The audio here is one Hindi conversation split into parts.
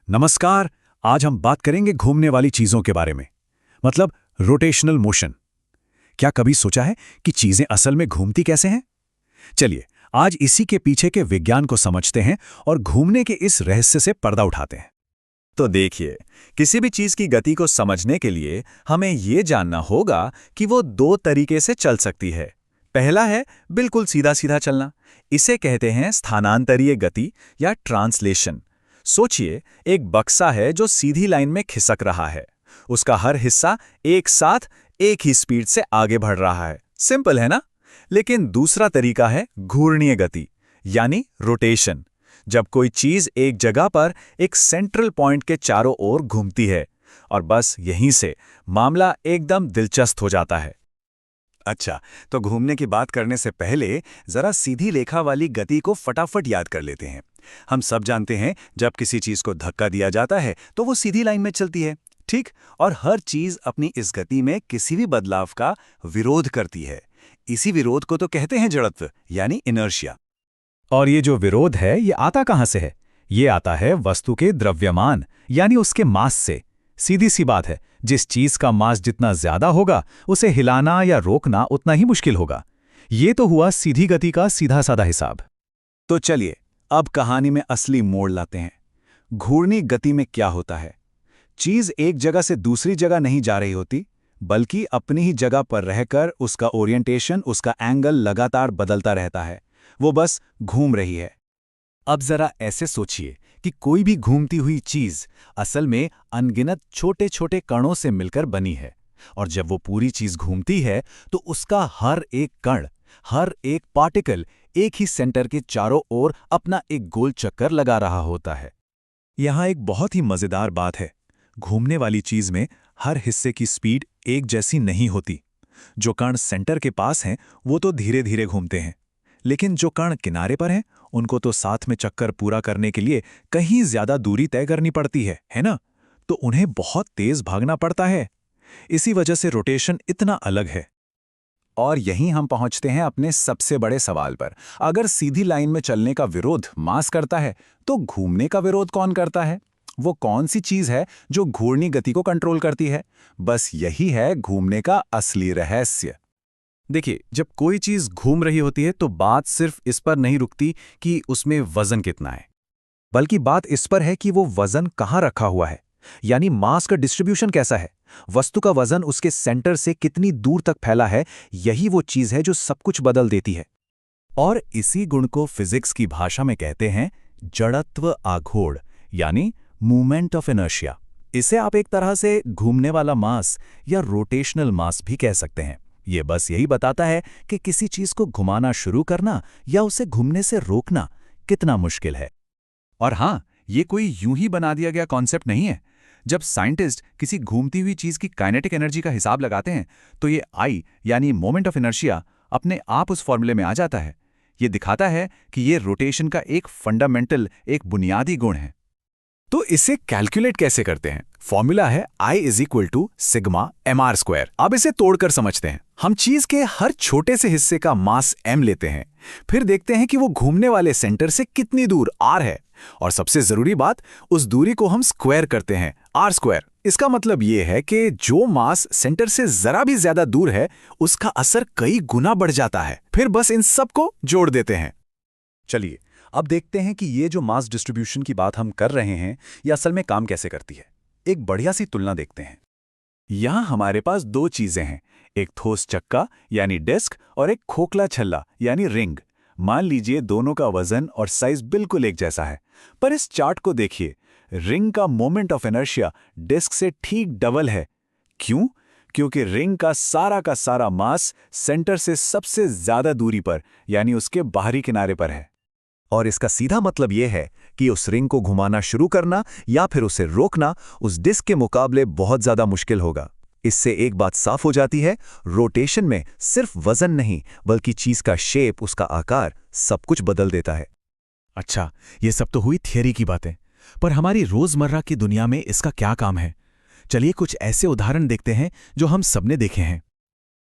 नमस्कार। आज हम बात करेंगे घूमने वाली चीजों के बारे में, मतलब रोटेशनल मोशन। क्या कभी सोचा है कि चीजें असल में घूमती कैसे हैं? चलिए आज इसी के पीछे के विज्ञान को समझते हैं और घूमने के इस रहस्य से पर्दा उठाते हैं। तो देखिए, किसी भी चीज की गति को समझने के लिए हमें ये जानना होगा कि वो दो तरीके से चल सकती है। पहला है बिल्कुल सीधा सीधा चलना। इसे कहते हैं स्थानांतरीय गति या ट्रांसलेशन। सोचिए, एक बक्सा है जो सीधी लाइन में खिसक रहा है। उसका हर हिस्सा एक साथ एक ही स्पीड से आगे बढ़ रहा है। सिंपल है ना? लेकिन दूसरा तरीका है घूर्णीय गति, यानी रोटेशन। जब कोई चीज एक जगह पर एक सेंट्रल पॉइंट के चारों ओर घूमती है, और बस यहीं से मामला एकदम दिलचस्प हो जाता है। अच्छा, तो घूमने की बात करने से पहले जरा सीधी रेखा वाली गति को फटाफट याद कर लेते हैं। हम सब जानते हैं, जब किसी चीज को धक्का दिया जाता है तो वो सीधी लाइन में चलती है, ठीक? और हर चीज अपनी इस गति में किसी भी बदलाव का विरोध करती है। इसी विरोध को तो कहते हैं जड़त्व, यानी इनर्शिया। और ये जो विरोध है, ये आता कहां से है? ये आता है वस्तु के द्रव्यमान, यानी उसके मास से। सीधी सी बात है, जिस चीज का मास जितना ज्यादा होगा, उसे हिलाना या रोकना उतना ही मुश्किल होगा। ये तो हुआ सीधी गति का सीधा साधा हिसाब। तो चलिए अब कहानी में असली मोड़ लाते हैं। घूर्णी गति में क्या होता है? चीज एक जगह से दूसरी जगह नहीं जा रही होती, बल्कि अपनी ही जगह पर रहकर उसका ओरिएंटेशन, उसका एंगल लगातार बदलता रहता है। वो बस घूम रही है। अब जरा ऐसे सोचिए कि कोई भी घूमती हुई चीज असल में अनगिनत छोटे छोटे कणों से मिलकर बनी है, और जब वो पूरी चीज घूमती है तो उसका हर एक कण, हर एक पार्टिकल एक ही सेंटर के चारों ओर अपना एक गोल चक्कर लगा रहा होता है। यहां एक बहुत ही मजेदार बात है। घूमने वाली चीज में हर हिस्से की स्पीड एक जैसी नहीं होती। जो कण सेंटर के पास हैं, वो तो धीरे धीरे घूमते हैं, लेकिन जो कण किनारे पर हैं, उनको तो साथ में चक्कर पूरा करने के लिए कहीं ज्यादा दूरी तय करनी पड़ती है ना? तो उन्हें बहुत तेज भागना पड़ता है। इसी वजह से रोटेशन इतना अलग है। और यहीं हम पहुंचते हैं अपने सबसे बड़े सवाल पर। अगर सीधी लाइन में चलने का विरोध मास करता है, तो घूमने का विरोध कौन करता है? वो कौन सी चीज है जो घूर्णी गति को कंट्रोल करती है? बस यही है घूमने का असली रहस्य। देखिए, जब कोई चीज घूम रही होती है तो बात सिर्फ इस पर नहीं रुकती कि उसमें वजन कितना है, बल्कि बात इस पर है कि वो वजन कहाँ रखा हुआ है, यानी मास का डिस्ट्रीब्यूशन कैसा है। वस्तु का वजन उसके सेंटर से कितनी दूर तक फैला है, यही वो चीज है जो सब कुछ बदल देती है। और इसी गुण को फिजिक्स की भाषा में कहते हैं जड़त्व आघूर्ण, यानी मूवमेंट ऑफ इनर्शिया। इसे आप एक तरह से घूमने वाला मास या रोटेशनल मास भी कह सकते हैं। ये बस यही बताता है कि किसी चीज को घुमाना शुरू करना या उसे घूमने से रोकना कितना मुश्किल है। और हां, ये कोई यूं ही बना दिया गया कॉन्सेप्ट नहीं है। जब साइंटिस्ट किसी घूमती हुई चीज की काइनेटिक एनर्जी का हिसाब लगाते हैं, तो ये आई यानी मोमेंट ऑफ इनर्शिया अपने आप उस फॉर्मूले में आ जाता है। ये दिखाता है कि ये रोटेशन का एक फंडामेंटल, एक बुनियादी गुण है। तो इसे कैलकुलेट कैसे करते हैं? फॉर्मूला है I = सिग्मा mr²। अब इसे तोड़कर समझते हैं। हम चीज के हर छोटे से हिस्से का मास m लेते हैं, फिर देखते हैं कि वो घूमने वाले सेंटर से कितनी दूर r है, और सबसे जरूरी बात, उस दूरी को हम स्क्वायर करते हैं, r²। इसका मतलब ये है कि जो मास सेंटर से जरा भी ज्यादा दूर है, उसका असर कई गुना बढ़ जाता है। फिर बस इन सब को जोड़ देते हैं। चलिए अब देखते हैं कि ये जो मास डिस्ट्रीब्यूशन की बात हम कर रहे हैं, ये असल में काम कैसे करती है। एक बढ़िया सी तुलना देखते हैं। यहां हमारे पास दो चीजें हैं, एक ठोस चक्का यानी डिस्क और एक खोखला छल्ला यानी रिंग। मान लीजिए दोनों का वजन और साइज बिल्कुल एक जैसा है, पर इस चार्ट को देखिए, रिंग का मोमेंट ऑफ इनर्शिया डिस्क से ठीक डबल है। क्यों? क्योंकि रिंग का सारा मास सेंटर से सबसे ज्यादा दूरी पर, यानी उसके बाहरी किनारे पर है। और इसका सीधा मतलब यह है कि उस रिंग को घुमाना शुरू करना या फिर उसे रोकना उस डिस्क के मुकाबले बहुत ज्यादा मुश्किल होगा। इससे एक बात साफ हो जाती है, रोटेशन में सिर्फ वजन नहीं, बल्कि चीज का शेप, उसका आकार, सब कुछ बदल देता है। अच्छा, ये सब तो हुई थियरी की बातें, पर हमारी रोजमर्रा की दुनिया में इसका क्या काम है? चलिए कुछ ऐसे उदाहरण देखते हैं जो हम सबने देखे हैं।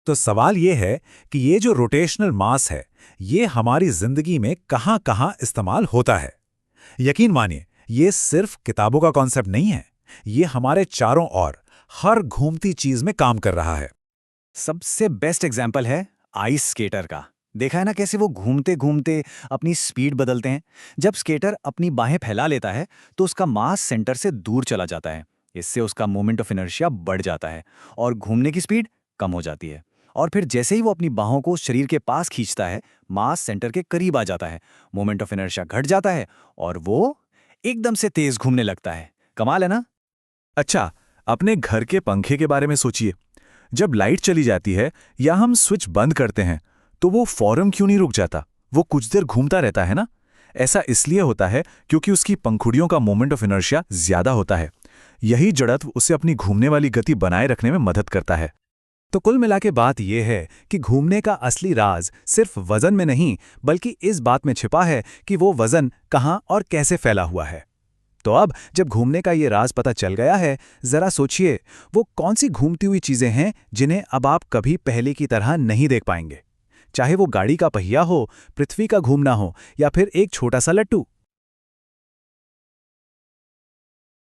तो सवाल ये है कि ये जो रोटेशनल मास है, ये हमारी जिंदगी में कहां-कहां इस्तेमाल होता है। यकीन मानिए, ये सिर्फ किताबों का कॉन्सेप्ट नहीं है, ये हमारे चारों ओर हर घूमती चीज में काम कर रहा है। सबसे बेस्ट एग्जाम्पल है आइस स्केटर का। देखा है ना कैसे वो घूमते घूमते अपनी स्पीड बदलते हैं। जब स्केटर अपनी बाहें फैला लेता है तो उसका मास सेंटर से दूर चला जाता है। इससे उसका मोमेंट ऑफ इनर्शिया बढ़ जाता है और घूमने की स्पीड कम हो जाती है। और फिर जैसे ही वो अपनी बाहों को शरीर के पास खींचता है, मास सेंटर के करीब आ जाता है, मोमेंट ऑफ इनर्शिया घट जाता है और वो एकदम से तेज घूमने लगता है। कमाल है ना? अच्छा, अपने घर के पंखे के बारे में सोचिए। जब लाइट चली जाती है या हम स्विच बंद करते हैं तो वो फौरन क्यों नहीं रुक जाता? वो कुछ देर घूमता रहता है ना। ऐसा इसलिए होता है क्योंकि उसकी पंखुड़ियों का मोमेंट ऑफ इनर्शिया ज्यादा होता है। यही जड़त्व उसे अपनी घूमने वाली गति बनाए रखने में मदद करता है। तो कुल मिला के बात यह है कि घूमने का असली राज सिर्फ वजन में नहीं, बल्कि इस बात में छिपा है कि वो वजन कहाँ और कैसे फैला हुआ है। तो अब जब घूमने का ये राज पता चल गया है, जरा सोचिए वो कौन सी घूमती हुई चीजें हैं जिन्हें अब आप कभी पहले की तरह नहीं देख पाएंगे। चाहे वो गाड़ी का पहिया हो, पृथ्वी का घूमना हो या फिर एक छोटा सा लट्टू।